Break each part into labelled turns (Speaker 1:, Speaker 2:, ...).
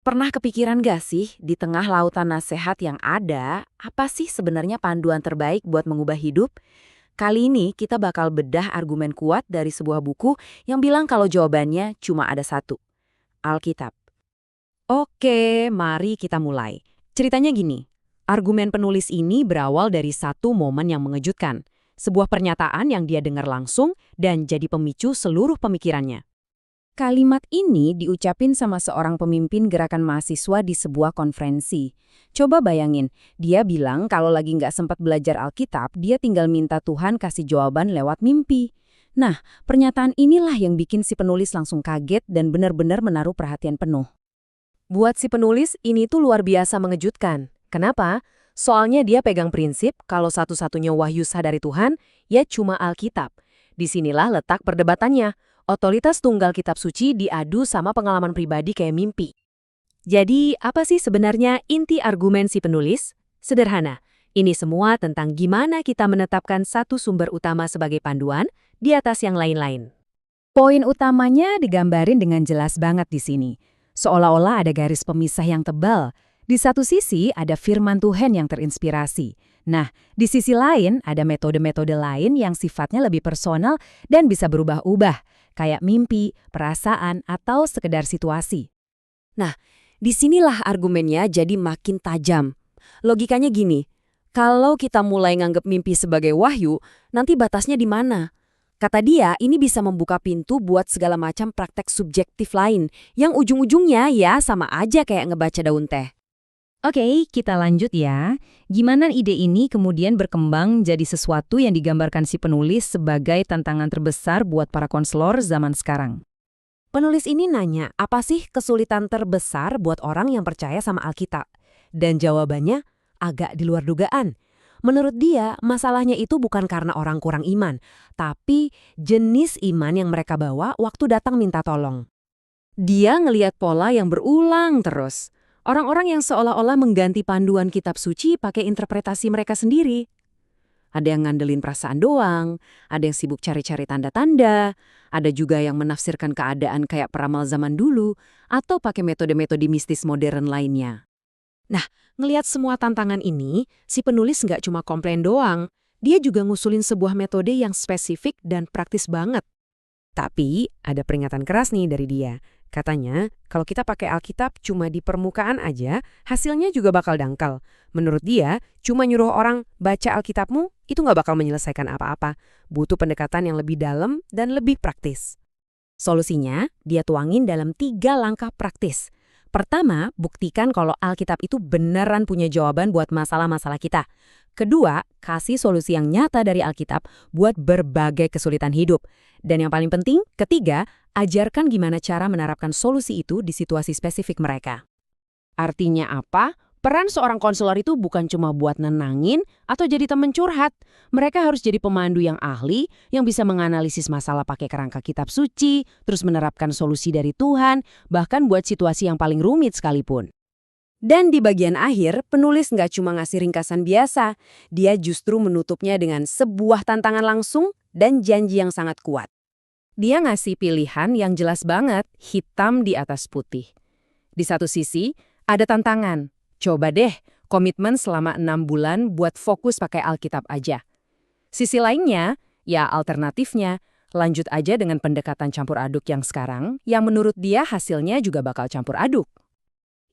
Speaker 1: Pernah kepikiran gak sih, di tengah lautan nasihat yang ada, apa sih sebenarnya panduan terbaik buat mengubah hidup? Kali ini kita bakal bedah argumen kuat dari sebuah buku yang bilang kalau jawabannya cuma ada satu, Alkitab.
Speaker 2: Oke, mari kita mulai. Ceritanya gini, argumen penulis ini berawal dari satu momen yang mengejutkan. Sebuah pernyataan yang dia dengar langsung dan jadi pemicu seluruh pemikirannya.
Speaker 1: Kalimat ini diucapin sama seorang pemimpin gerakan mahasiswa di sebuah konferensi. Coba bayangin, dia bilang kalau lagi nggak sempat belajar Alkitab, dia tinggal minta Tuhan kasih jawaban lewat mimpi. Nah, pernyataan inilah yang bikin si penulis langsung kaget dan benar-benar menaruh perhatian penuh.
Speaker 2: Buat si penulis, ini tuh luar biasa mengejutkan. Kenapa? Soalnya dia pegang prinsip kalau satu-satunya wahyu sah dari Tuhan, ya cuma Alkitab. Disinilah letak perdebatannya. Otoritas tunggal kitab suci diadu sama pengalaman pribadi kayak mimpi. Jadi, apa sih sebenarnya inti argumen si penulis? Sederhana, ini semua tentang gimana kita menetapkan satu sumber utama sebagai panduan di atas yang lain-lain.
Speaker 1: Poin utamanya digambarin dengan jelas banget di sini. Seolah-olah ada garis pemisah yang tebal. Di satu sisi ada firman Tuhan yang terinspirasi. Nah, di sisi lain ada metode-metode lain yang sifatnya lebih personal dan bisa berubah-ubah, kayak mimpi, perasaan, atau sekedar situasi.
Speaker 2: Nah, disinilah argumennya jadi makin tajam. Logikanya gini, kalau kita mulai nganggap mimpi sebagai wahyu, nanti batasnya di mana? Kata dia, ini bisa membuka pintu buat segala macam praktek subjektif lain, yang ujung-ujungnya ya sama aja kayak ngebaca daun teh.
Speaker 1: Oke, kita lanjut ya. Gimana ide ini kemudian berkembang jadi sesuatu yang digambarkan si penulis sebagai tantangan terbesar buat para konselor zaman sekarang?
Speaker 2: Penulis ini nanya, apa sih kesulitan terbesar buat orang yang percaya sama Alkitab? Dan jawabannya agak di luar dugaan. Menurut dia, masalahnya itu bukan karena orang kurang iman, tapi jenis iman yang mereka bawa waktu datang minta tolong. Dia ngelihat pola yang berulang terus. Orang-orang yang seolah-olah mengganti panduan kitab suci pakai interpretasi mereka sendiri. Ada yang ngandelin perasaan doang, ada yang sibuk cari-cari tanda-tanda, ada juga yang menafsirkan keadaan kayak peramal zaman dulu, atau pakai metode-metode mistis modern lainnya. Nah, ngelihat semua tantangan ini, si penulis nggak cuma komplain doang, dia juga ngusulin sebuah metode yang spesifik dan praktis banget. Tapi, ada peringatan keras nih dari dia. Katanya, kalau kita pakai Alkitab cuma di permukaan aja, hasilnya juga bakal dangkal. Menurut dia, cuma nyuruh orang baca Alkitabmu, itu nggak bakal menyelesaikan apa-apa. Butuh pendekatan yang lebih dalam dan lebih praktis. Solusinya, dia tuangin dalam 3 langkah praktis. Pertama, buktikan kalau Alkitab itu beneran punya jawaban buat masalah-masalah kita. Kedua, kasih solusi yang nyata dari Alkitab buat berbagai kesulitan hidup. Dan yang paling penting, ketiga, ajarkan gimana cara menerapkan solusi itu di situasi spesifik mereka. Artinya apa? Peran seorang konselor itu bukan cuma buat nenangin atau jadi teman curhat. Mereka harus jadi pemandu yang ahli, yang bisa menganalisis masalah pakai kerangka kitab suci, terus menerapkan solusi dari Tuhan, bahkan buat situasi yang paling rumit sekalipun. Dan di bagian akhir, penulis nggak cuma ngasih ringkasan biasa, dia justru menutupnya dengan sebuah tantangan langsung dan janji yang sangat kuat. Dia ngasih pilihan yang jelas banget, hitam di atas putih. Di satu sisi, ada tantangan. Coba deh, komitmen selama 6 bulan buat fokus pakai Alkitab aja. Sisi lainnya, ya alternatifnya, lanjut aja dengan pendekatan campur aduk yang sekarang, yang menurut dia hasilnya juga bakal campur aduk.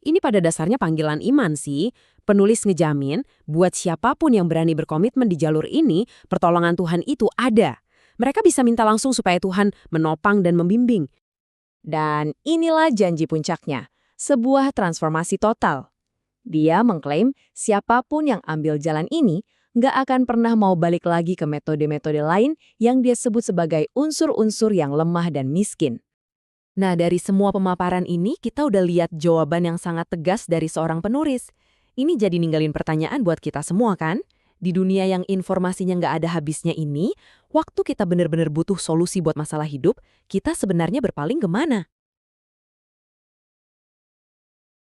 Speaker 2: Ini pada dasarnya panggilan iman sih. Penulis ngejamin, buat siapapun yang berani berkomitmen di jalur ini, pertolongan Tuhan itu ada. Mereka bisa minta langsung supaya Tuhan menopang dan membimbing. Dan inilah janji puncaknya, sebuah transformasi total. Dia mengklaim siapapun yang ambil jalan ini nggak akan pernah mau balik lagi ke metode-metode lain yang dia sebut sebagai unsur-unsur yang lemah dan miskin. Nah, dari semua pemaparan ini kita udah lihat jawaban yang sangat tegas dari seorang penulis. Ini jadi ninggalin pertanyaan buat kita semua kan? Di dunia yang informasinya nggak ada habisnya ini, waktu kita benar-benar butuh solusi buat masalah hidup, kita sebenarnya berpaling kemana?